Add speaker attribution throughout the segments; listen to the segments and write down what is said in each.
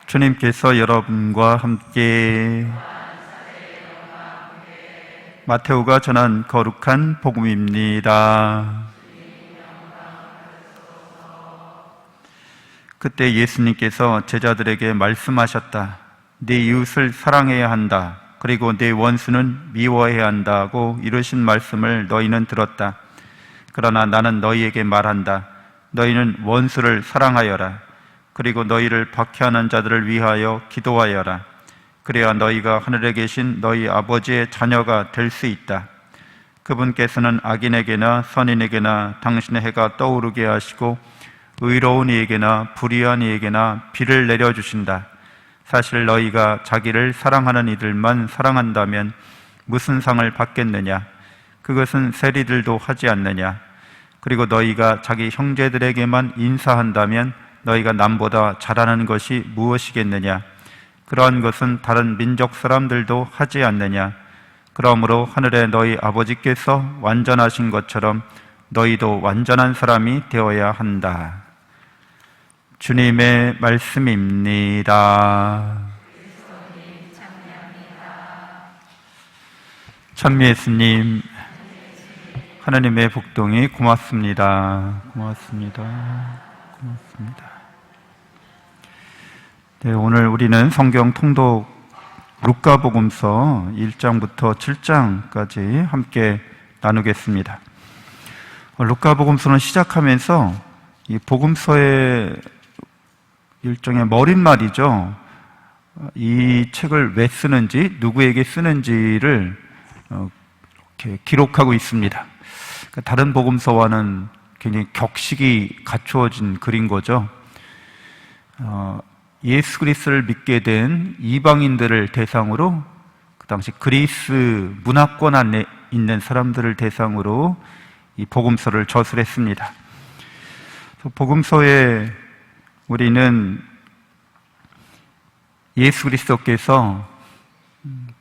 Speaker 1: 주님께서 여러분과 함께 마테오가 전한 거룩한 복음입니다. 그때 예수님께서 제자들에게 말씀하셨다. 네 이웃을 사랑해야 한다. 그리고 네 원수는 미워해야 한다고 이르신 말씀을 너희는 들었다. 그러나 나는 너희에게 말한다. 너희는 원수를 사랑하여라. 그리고 너희를 박해하는 자들을 위하여 기도하여라. 그래야 너희가 하늘에 계신 너희 아버지의 자녀가 될 수 있다. 그분께서는 악인에게나 선인에게나 당신의 해가 떠오르게 하시고 의로운 이에게나 불의한 이에게나 비를 내려주신다. 사실 너희가 자기를 사랑하는 이들만 사랑한다면 무슨 상을 받겠느냐? 그것은 세리들도 하지 않느냐? 그리고 너희가 자기 형제들에게만 인사한다면 너희가 남보다 잘하는 것이 무엇이겠느냐? 그러한 것은 다른 민족 사람들도 하지 않느냐? 그러므로 하늘에 너희 아버지께서 완전하신 것처럼 너희도 완전한 사람이 되어야 한다. 주님의 말씀입니다. 찬미 예수님, 하나님의 복동이 고맙습니다. 고맙습니다. 고맙습니다. 네, 오늘 우리는 성경 통독 루카복음서 1장부터 7장까지 함께 나누겠습니다. 루카복음서는 시작하면서 이 복음서의 일종의 머릿말이죠. 이 책을 왜 쓰는지, 누구에게 쓰는지를 이렇게 기록하고 있습니다. 다른 복음서와는 굉장히 격식이 갖추어진 글인 거죠. 예수 그리스도를 믿게 된 이방인들을 대상으로, 그 당시 그리스 문화권 안에 있는 사람들을 대상으로 이 복음서를 저술했습니다. 복음서에 우리는 예수 그리스도께서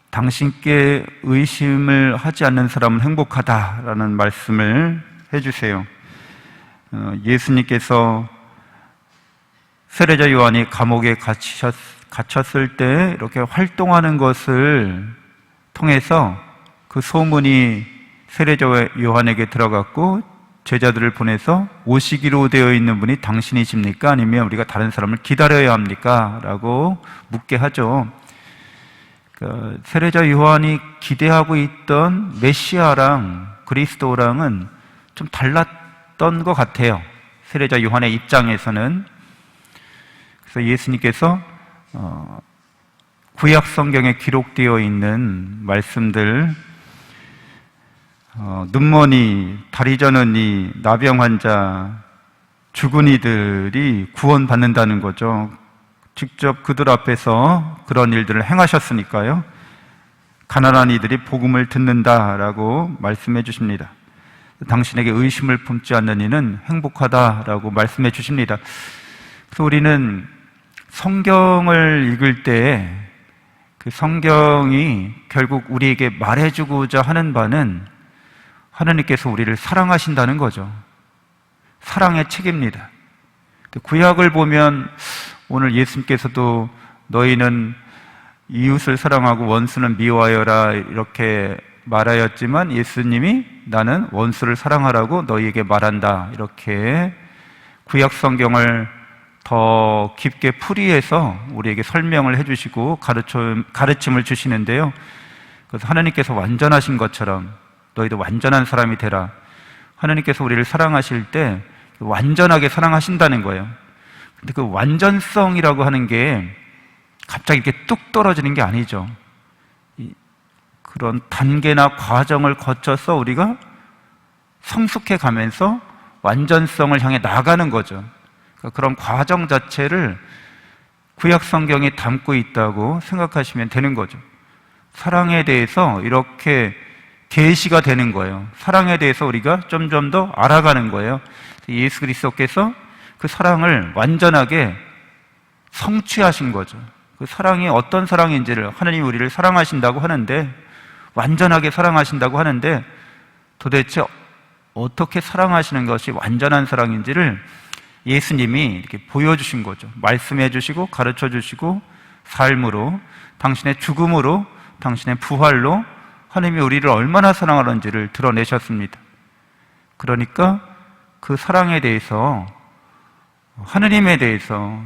Speaker 1: 당신께 의심을 하지 않는 사람은 행복하다라는 말씀을 해주세요. 예수님께서 세례자 요한이 감옥에 갇혔을 때 이렇게 활동하는 것을 통해서 그 소문이 세례자 요한에게 들어갔고 제자들을 보내서 오시기로 되어 있는 분이 당신이십니까? 아니면 우리가 다른 사람을 기다려야 합니까? 라고 묻게 하죠. 세례자 요한이 기대하고 있던 메시아랑 그리스도랑은 좀 달랐던 것 같아요. 세례자 요한의 입장에서는. 그래서 예수님께서 구약 성경에 기록되어 있는 말씀들, 눈머니, 다리 저는 이, 나병 환자, 죽은 이들이 구원받는다는 거죠. 직접 그들 앞에서 그런 일들을 행하셨으니까요. 가난한 이들이 복음을 듣는다라고 말씀해 주십니다. 당신에게 의심을 품지 않는 이는 행복하다라고 말씀해 주십니다. 그래서 우리는 성경을 읽을 때 그 성경이 결국 우리에게 말해주고자 하는 바는 하나님께서 우리를 사랑하신다는 거죠. 사랑의 책입니다. 구약을 보면 오늘 예수님께서도 너희는 이웃을 사랑하고 원수는 미워하여라 이렇게 말하였지만 예수님이 나는 원수를 사랑하라고 너희에게 말한다 이렇게 구약 성경을 더 깊게 풀이해서 우리에게 설명을 해주시고 가르침을 주시는데요. 그래서 하나님께서 완전하신 것처럼 너희도 완전한 사람이 되라. 하나님께서 우리를 사랑하실 때 완전하게 사랑하신다는 거예요. 근데 그 완전성이라고 하는 게 갑자기 이렇게 뚝 떨어지는 게 아니죠. 그런 단계나 과정을 거쳐서 우리가 성숙해 가면서 완전성을 향해 나가는 거죠. 그런 과정 자체를 구약 성경이 담고 있다고 생각하시면 되는 거죠. 사랑에 대해서 이렇게 계시가 되는 거예요. 사랑에 대해서 우리가 점점 더 알아가는 거예요. 예수 그리스도께서 그 사랑을 완전하게 성취하신 거죠. 그 사랑이 어떤 사랑인지를, 하나님이 우리를 사랑하신다고 하는데, 완전하게 사랑하신다고 하는데 도대체 어떻게 사랑하시는 것이 완전한 사랑인지를 예수님이 이렇게 보여주신 거죠. 말씀해 주시고 가르쳐 주시고 삶으로, 당신의 죽음으로, 당신의 부활로 하나님이 우리를 얼마나 사랑하는지를 드러내셨습니다. 그러니까 그 사랑에 대해서, 하느님에 대해서,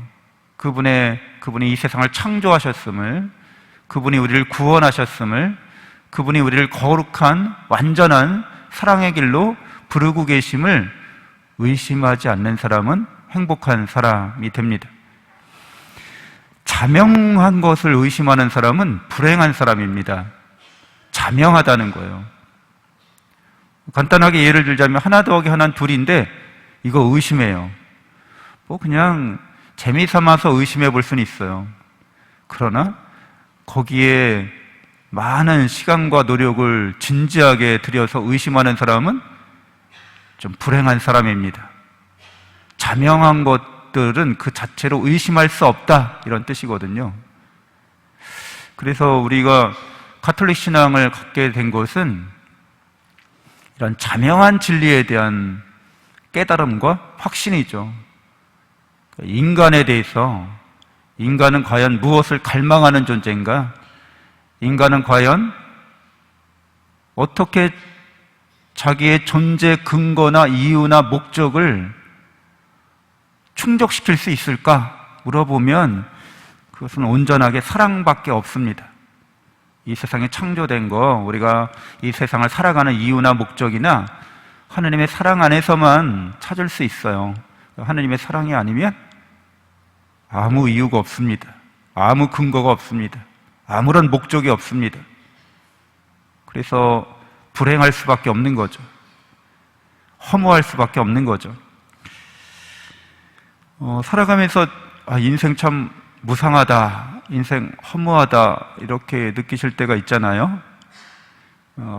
Speaker 1: 그분이 이 세상을 창조하셨음을, 그분이 우리를 구원하셨음을, 그분이 우리를 거룩한 완전한 사랑의 길로 부르고 계심을 의심하지 않는 사람은 행복한 사람이 됩니다. 자명한 것을 의심하는 사람은 불행한 사람입니다. 자명하다는 거예요. 간단하게 예를 들자면 하나 더하기 하나는 둘인데 이거 의심해요. 뭐 그냥 재미삼아서 의심해 볼 수는 있어요. 그러나 거기에 많은 시간과 노력을 진지하게 들여서 의심하는 사람은 좀 불행한 사람입니다. 자명한 것들은 그 자체로 의심할 수 없다, 이런 뜻이거든요. 그래서 우리가 가톨릭 신앙을 갖게 된 것은 이런 자명한 진리에 대한 깨달음과 확신이죠. 인간에 대해서, 인간은 과연 무엇을 갈망하는 존재인가? 인간은 과연 어떻게 자기의 존재 근거나 이유나 목적을 충족시킬 수 있을까? 물어보면 그것은 온전하게 사랑밖에 없습니다. 이 세상에 창조된 거, 우리가 이 세상을 살아가는 이유나 목적이나 하느님의 사랑 안에서만 찾을 수 있어요. 하느님의 사랑이 아니면 아무 이유가 없습니다. 아무 근거가 없습니다. 아무런 목적이 없습니다. 그래서 불행할 수밖에 없는 거죠. 허무할 수밖에 없는 거죠. 살아가면서 인생 참 무상하다, 인생 허무하다, 이렇게 느끼실 때가 있잖아요.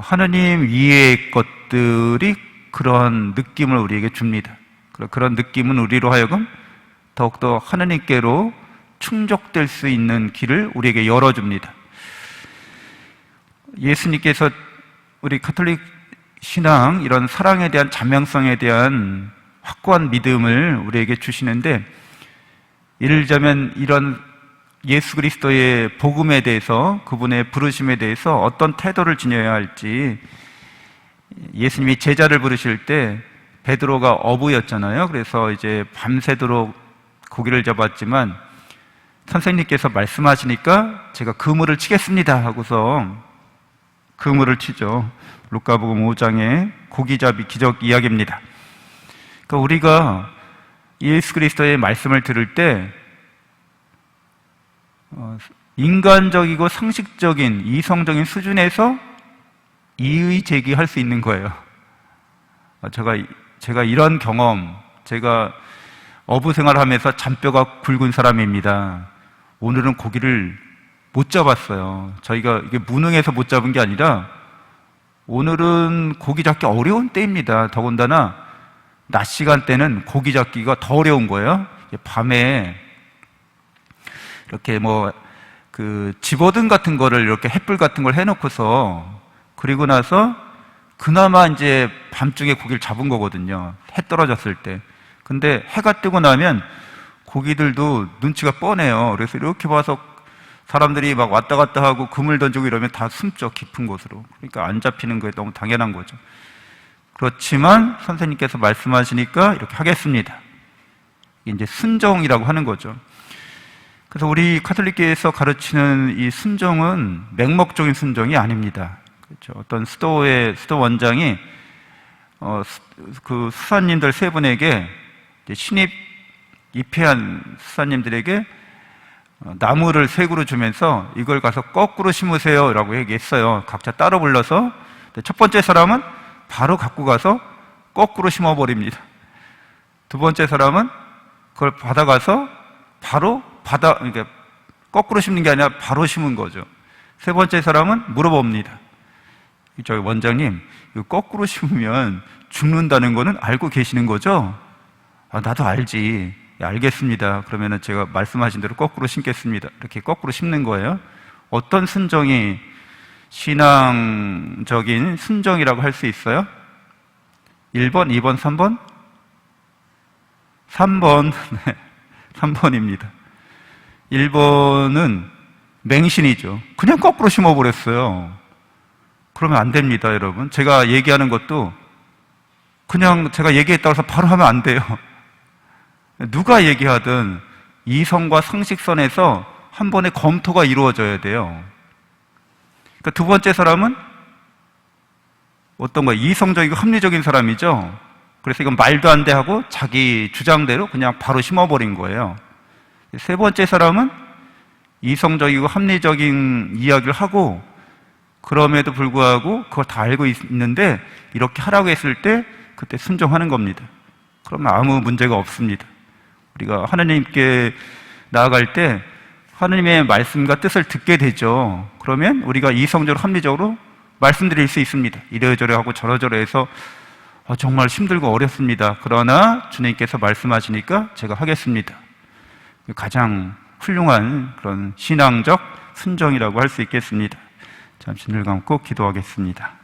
Speaker 1: 하느님 이외의 것들이 그런 느낌을 우리에게 줍니다. 그런 느낌은 우리로 하여금 더욱더 하느님께로 충족될 수 있는 길을 우리에게 열어줍니다. 예수님께서 우리 가톨릭 신앙, 이런 사랑에 대한 자명성에 대한 확고한 믿음을 우리에게 주시는데, 예를 들자면 이런 예수 그리스도의 복음에 대해서, 그분의 부르심에 대해서 어떤 태도를 지녀야 할지, 예수님이 제자를 부르실 때 베드로가 어부였잖아요. 그래서 이제 밤새도록 고기를 잡았지만 선생님께서 말씀하시니까 제가 그물을 치겠습니다 하고서 그물을 치죠. 루카복음 5장의 고기잡이 기적 이야기입니다. 그러니까 우리가 예수 그리스도의 말씀을 들을 때 인간적이고 상식적인 이성적인 수준에서 이의 제기할 수 있는 거예요. 제가 이런 경험, 제가 어부 생활하면서 잔뼈가 굵은 사람입니다. 오늘은 고기를 못 잡았어요. 저희가 이게 무능해서 못 잡은 게 아니라 오늘은 고기 잡기 어려운 때입니다. 더군다나 낮 시간대는 고기 잡기가 더 어려운 거예요. 밤에 이렇게 집어등 같은 거를 이렇게 햇불 같은 걸 해놓고서, 그리고 나서 그나마 이제 밤중에 고기를 잡은 거거든요. 해 떨어졌을 때. 근데 해가 뜨고 나면 고기들도 눈치가 뻔해요. 그래서 이렇게 봐서 사람들이 막 왔다 갔다 하고 그물 던지고 이러면 다 숨죠, 깊은 곳으로. 그러니까 안 잡히는 거에 너무 당연한 거죠. 그렇지만 선생님께서 말씀하시니까 이렇게 하겠습니다. 이게 이제 순종이라고 하는 거죠. 그래서 우리 가톨릭교에서 가르치는 이 순종은 맹목적인 순종이 아닙니다. 그렇죠. 어떤 수도 원장이 그 수사님들 세 분에게, 신입 입회한 수사님들에게 나무를 세 그루 주면서 이걸 가서 거꾸로 심으세요 라고 얘기했어요. 각자 따로 불러서. 첫 번째 사람은 바로 갖고 가서 거꾸로 심어버립니다. 두 번째 사람은 그걸 받아가서 바로 그러니까 거꾸로 심는 게 아니라 바로 심은 거죠. 세 번째 사람은 물어봅니다. 저기 원장님, 이거 거꾸로 심으면 죽는다는 거는 알고 계시는 거죠? 나도 알지. 알겠습니다. 그러면은 제가 말씀하신 대로 거꾸로 심겠습니다. 이렇게 거꾸로 심는 거예요. 어떤 순종이 신앙적인 순종이라고 할 수 있어요? 1번, 2번, 3번? 3번, 네, 3번입니다. 1번은 맹신이죠. 그냥 거꾸로 심어버렸어요. 그러면 안 됩니다, 여러분. 제가 얘기하는 것도 그냥 제가 얘기했다고 해서 바로 하면 안 돼요. 누가 얘기하든 이성과 상식선에서 한 번의 검토가 이루어져야 돼요. 그러니까 두 번째 사람은 어떤 거예요? 이성적이고 합리적인 사람이죠. 그래서 이건 말도 안 돼 하고 자기 주장대로 그냥 바로 심어버린 거예요. 세 번째 사람은 이성적이고 합리적인 이야기를 하고 그럼에도 불구하고 그걸 다 알고 있는데 이렇게 하라고 했을 때 그때 순종하는 겁니다. 그러면 아무 문제가 없습니다. 우리가 하나님께 나아갈 때 하나님의 말씀과 뜻을 듣게 되죠. 그러면 우리가 이성적으로 합리적으로 말씀드릴 수 있습니다. 이래저래 하고 저래저래 해서 정말 힘들고 어렵습니다. 그러나 주님께서 말씀하시니까 제가 하겠습니다. 가장 훌륭한 그런 신앙적 순종이라고 할 수 있겠습니다. 잠시 눈을 감고 기도하겠습니다.